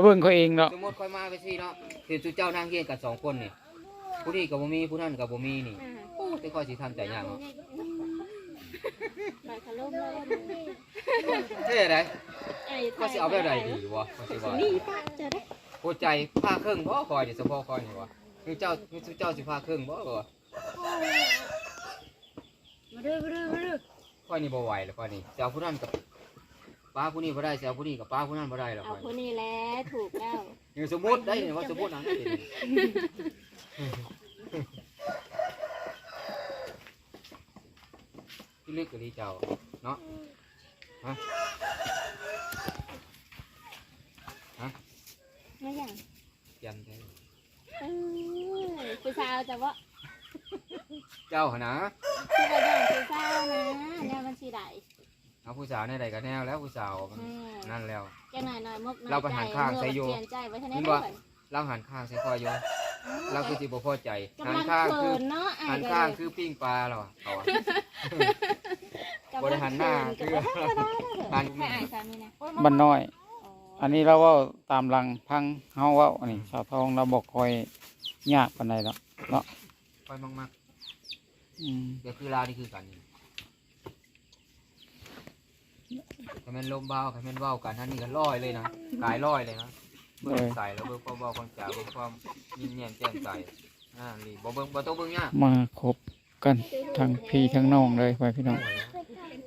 เบิ่งเขาเองเนาะสมมติค่อยมาไปสิเนาะคือสุเจ้านั่งเฮียนกัน2คนนี่ผู้นี้กับบ่มีผู้นั้นกับบ่มีนี่โอ้แต่ค่อยสิทำใจยากเนาะเท่ไดก็สิเอาแบบใดดีวะก็สิว่านี่ป้าจะได้โคใจพาครึ่งบ่คอยนี่เฉพาะคอยนี่วะคือเจ้าสิพาครึ่งบ่บ่มาเด้อคอยนี่บ่ไหวแล้วคอยนี่สิเอาผู้นั้นกับป้าผู้นี้บ่ได้สิเอาผู้นี้กับป้าผู้นั้นบ่ได้แล้วคเอาอยผู้นี้แหละถูกแล้วนี่สมมุติได้นี่ว่าสมมุตินั่นนี่ที่ลึกกว่านี้เจ้าเนาะฮะไม่อย่าง ยันแท้ ผู้สาวจะว่า เจ้าหนะ ที่เราอย่างผู้สาวนะแนวมันสีใดเอาผู้สาวในใดกันแนวแล้วผู้สาวนั่นแล้ว แกหน่อยมุกเราไปหันข้างใส่โย เปลี่ยนใจไว้ที่ไหน นี่ ด้ บ่ วย เราหันข้างใส่คอยโยเราคือสิบ่พอใจหั กำ น ลัง ข้างคื เขิ อน เนาะ หันข้างคือปิ้งปลาเราเขาบริหารหน้าคือหัน ไม่อายสามีนะ บ้านน้อย อันนี้เราเว้าตามหลังพังเฮาเว้าอันนี้ชาวทองเราบอกคอยยากปานใดเนาะเนาะ คอยมาก อืม ๆเดี๋ยวคือลาวนี่คือกันนี่ถ้ามันลมเบาถ้ามันเว้ากันท่านนี่ก็ลอยเลยนะกายลอยเลยนะเบิ่งใส่แล้วเบิ่งความเบาความจ๋าเบิ่งความยิ้มแย้มแจ่มใสนี่บ่เบิ่งบ่ต้องเบิ่งยาก มาคบกันทั้งพี่ทั้งน้องเลยพี่น้อง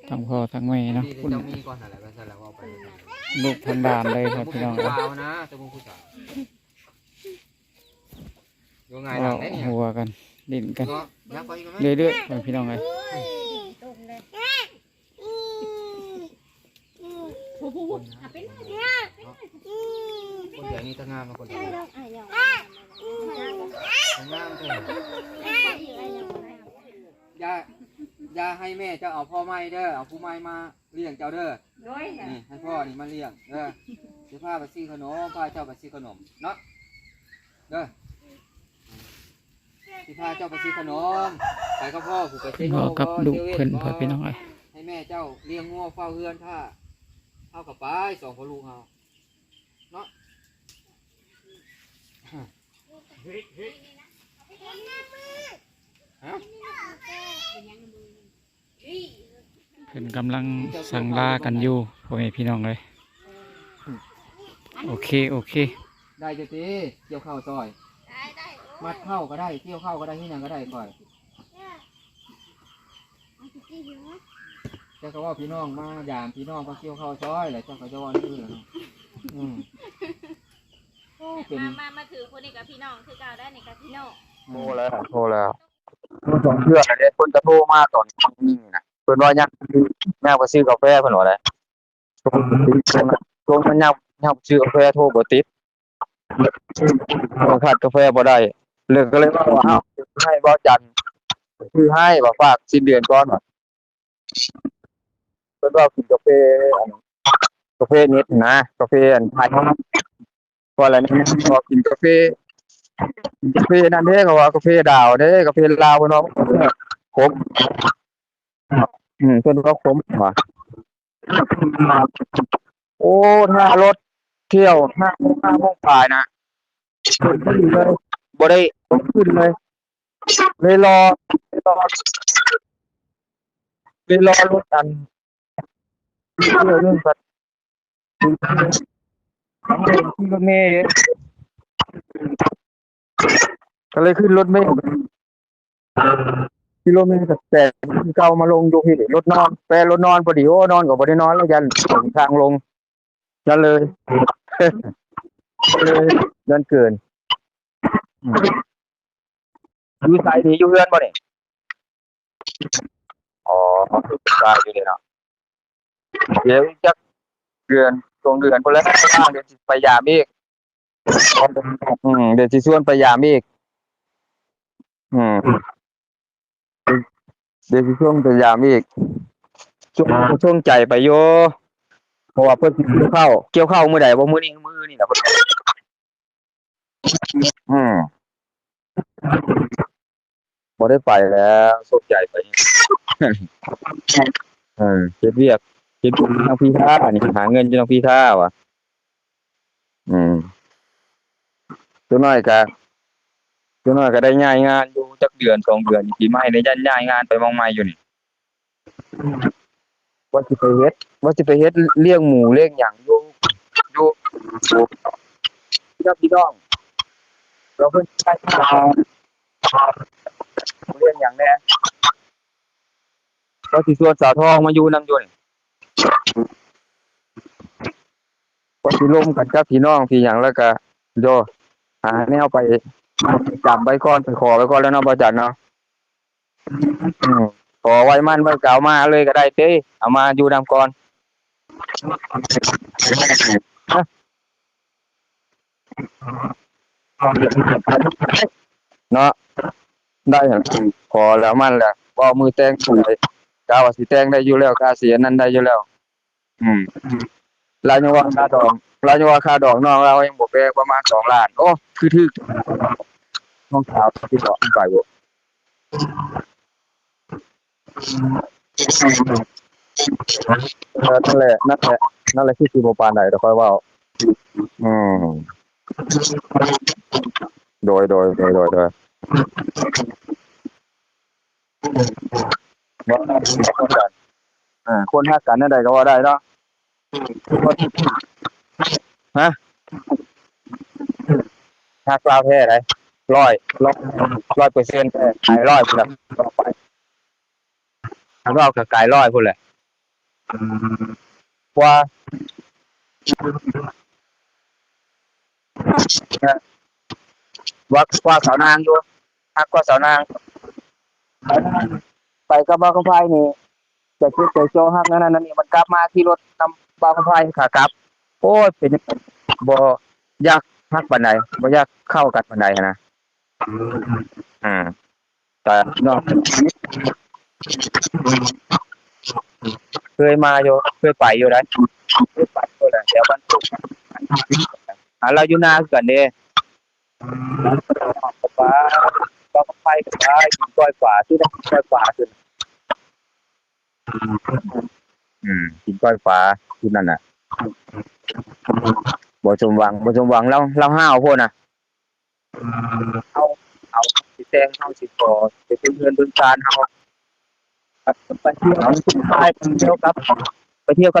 ทั้งพ่อทั้งแม่เนาะ ที่ คุณ เจ้ามีก่อนนั่นแหละก็ใช่แล้วเอาไป ลูกพันดานเลยครับ ผู้ พี่น้อง สาวนะจะเป็นผู้สาวอยู่ไงหลังได้เนี่ย หัวกันดิ้นกัน ก็ยักไปกันไหม เรื่อยๆพี่น้องเลย คนใหญ่นี่ถ้างามมาคนใหญ่ อายอย่าง ถ้างามเถอะอย่าให้แม่เจ้าเอาพ่อไม้เด้อเอาผู้ไม้มาเลี้ยงเจ้าเด้อนี่ให้พ่อนี่มาเลี้ยงเด้อสิพาไปซื้อขนมพาเจ้าไปซื้อขนมเนาะเด้อสิพาเจ้าไปซื้อขนมไปกับพ่อผูกไปเซโน่ พ่อกับลูกเพิ่นพ่อพี่น้องเลย ให้แม่เจ้าเลี้ยงงัวเฝ้าเฮือนถ้าเอากับไปสองพ่อลูกเอาเนาะ ฮะ เพิ่นกำลังสั่งลากันอยู่พ่อแม่พี่น้องเลยโอเค ได้จะตีเกี่ยวข้าวซอยมัดเข้าก็ได้เกี่ยวข้าวก็ได้ที่นั่นก็ได้ก่อยเจ้าก็ว่าพี่น้องมายามพี่น้องก็เกี่ยวข้าวซอยแหละเจ้าก็จะว่านี่เหรอเป็น มาถือคนนี้กับพี่น้องคือเก่าได้นี่กับพี่น้อง โทรแล้วสองเทื่อเลยคนจะโทรมาตอนนี้นะเพิ่นว่ายักไปซื้อกาแฟเพิ่นว่าอะไรตรงมันยักซื้อกาแฟโทรบ่ติดขาดกาแฟบ่ได้เลยก็เลยว่าเอ้าให้บ่จันคือให้ว่าฝากสิ้นเดือนก่อนว่าเพิ่นว่ากินกาแฟเน็ตนะกาแฟอันไทยพอแล้วนี่พอกินกาแฟนั่นเด้ก็ว่ากาแฟดาวเด้กาแฟลาวเพิ่นว่าขมเพิ่นว่าขมว่ะโอ้ถ้ารถเที่ยว5 โมงปลายนะขึ้นเลยบ่ได้ขึ้นเลยเลยรอรถกันเรื่องกันที่รถเมล์ก็เลยขึ้นรถเมล์ที่รถเมล์แต่เก่ามาลงอยู่พี่รถนอนแปรรถนอนพอดีโอ้นอนก็บ่ได้นอนแล้วยันทางลงยันเลยยันเกินอยู่ไสนี่อยู่เฮือนบ่นี่อ๋อตายอยู่เลยเนาะเดี๋ยวจักเดือน2 เดือนพุ่นแล้วเดี๋ยวสิไปยามอีกเดี๋ยวสิชวนไปยามอีกเดี๋ยวสิชวนไปยามอีกช่วงใจไปโยเพราะว่าเพิ่นเกี่ยวข้าวมื้อใดบ่มื้อนี้ล่ะเพิ่นบ่ได้ไปแล้วช่วงใจไปเฮ็ดเวียกทางพี่ท่านี่หาเงินอยู่ทางพี่ท่าว่ะ อืมตัวน้อยก็ตัวน้อยก็ได้ย้ายงานอยู่จักเดือน2 เดือนปีใหม่ได้ย้ายงานไปหม้องใหม่อยู่นี่ว่าสิไปเฮ็ดเลี้ยงหมูเลี้ยงหยังอยู่พี่น้องเราเพิ่นใช้เลี้ยงหยังแน่ก็สิชวนสาวทองมาอยู่นำอยู่นี่ก็สิร่วมกันกับพี่น้องพี่หยังแล้วก็โยหาแนวไปจำไว้ก่อนไปขอไว้ก่อนแล้วเนาะบ่จัดเนาะอืมขอไว้มั่นไว้เก่ามาเลยก็ได้เต้เอามาอยู่นำก่อนเนาะได้หั่นขอแล้วมั่นแล้วบ่มือแต่งสวยกะว่าสิแต่งได้อยู่แล้วกะสิอันนั้นได้อยู่แล้วอืมแล้วยังว่าค่าดอกน้องเรายังบ่แพงประมาณ2 ล้านโอ้คือถึกน้องสาวที่ดอกไปบ่นั่นแหละคือสิบ่ปานใดดอกค่อยเว้าอืมโดยบ่คนกันคนฮักกันนั่นใดก็ว่าได้เนาะฮะฮักลาวแท้ได100%แท้ขาย100พุ่นน่ะต่อไปถ้าเราก็กาย100พุ่นแหละว่าว่าสาวนางอยู่ฮักกว่าสาวนางไปกับบ่าวกับไผนี่จะคิดจะโชฮักนั่นนี่มันกลับมาที่รถนำบ่าวกับไผขากลับโอ้ยเป็นบ่อยากฮักปานใดบ่อยากเข้ากันปานใดหั้นนะอืมแต่เนาะเคยมาอยู่เคยไปอยู่ได้เคยไปอยู่แหละแถวบ้านทุ่งเราอยู่นาคือกันเด้ป้าบ่กับไผก็ไปกินก้อยฝาซื้อได้ก้อยฝาซื้อกินก้อยฝาที่นั่นน่ะบ่สมหวังเราห้าวโพดน่ะเอาเอาสิแต่งเฮาสิขอไปเป็นเพื่อนเป็นชานเฮาไปเที่ยวทุกพายไปเที่ยวกับ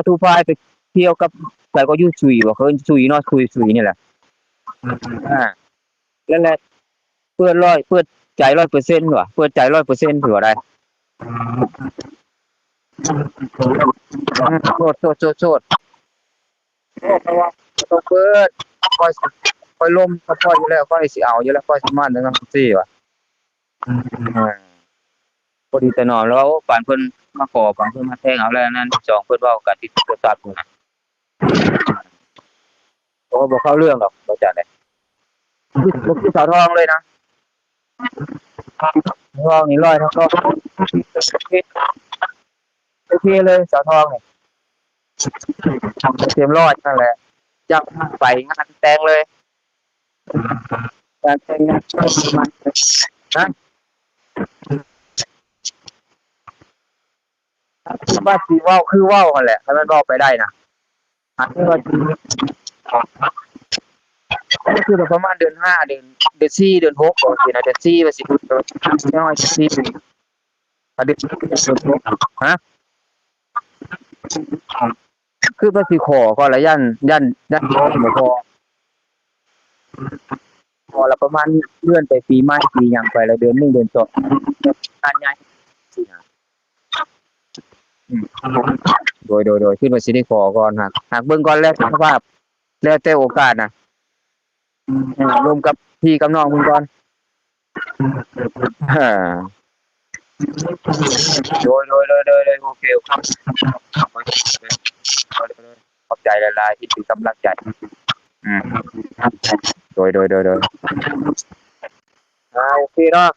ทุกพายไปเที่ยวกับไปก็อยู่สุยบ่เคยสุยเนาะสุยนี่แหละนั่นแหละเปิดใจ100%ว่ะเปิดใจ100%ถือว่าได้โทษเพราะว่าต้องเปิดค่อยล้มค่อยอยู่แล้วค่อยสิเอาอยู่แล้วค่อยสิมันจังซี่ว่ะพอดีแต่น้อมแล้วปานเพิ่นมาขอปานเพิ่นมาแทงเอาแล้วนั่น2เพิ่นเว้ากันที่โทรศัพท์พุ่นน่ะโอ้บ่เข้าเรื่องดอกบ่จักได้บ่คือสาวทองเลยนะทองนี่100ทั้งโอเคเลยสาวทองนี่เต็มร้อยนั่นแหละจังไปงานแต่งเลยงานแต่งงานนะว่าสิเว้าคือเว้าหั่นแหละถ้ามันเว้าไปได้น่ะอันนี้ว่าก็คือประมาณเดือน5เดือน4เดือน6บ่สินะเดือน4ว่าสิพูดน้อย4เดือน6ฮะคือว่าสิขอก่อนละยันบ่พอละประมาณเลื่อนไปปีใหม่ปีหยังไปแล้วเดือน1เดือน2งานใหญ่โดยคิดว่าสิได้ขอก่อนหากเบิ่งก่อนแล้วสภาพแล้วแต่โอกาสน่ะรวมกับพี่กับน้องเพิ่นก่อนโดยโอเคครับขอบใจหลายๆที่เป็นกำลังใจอืมโดยโอเคเนาะ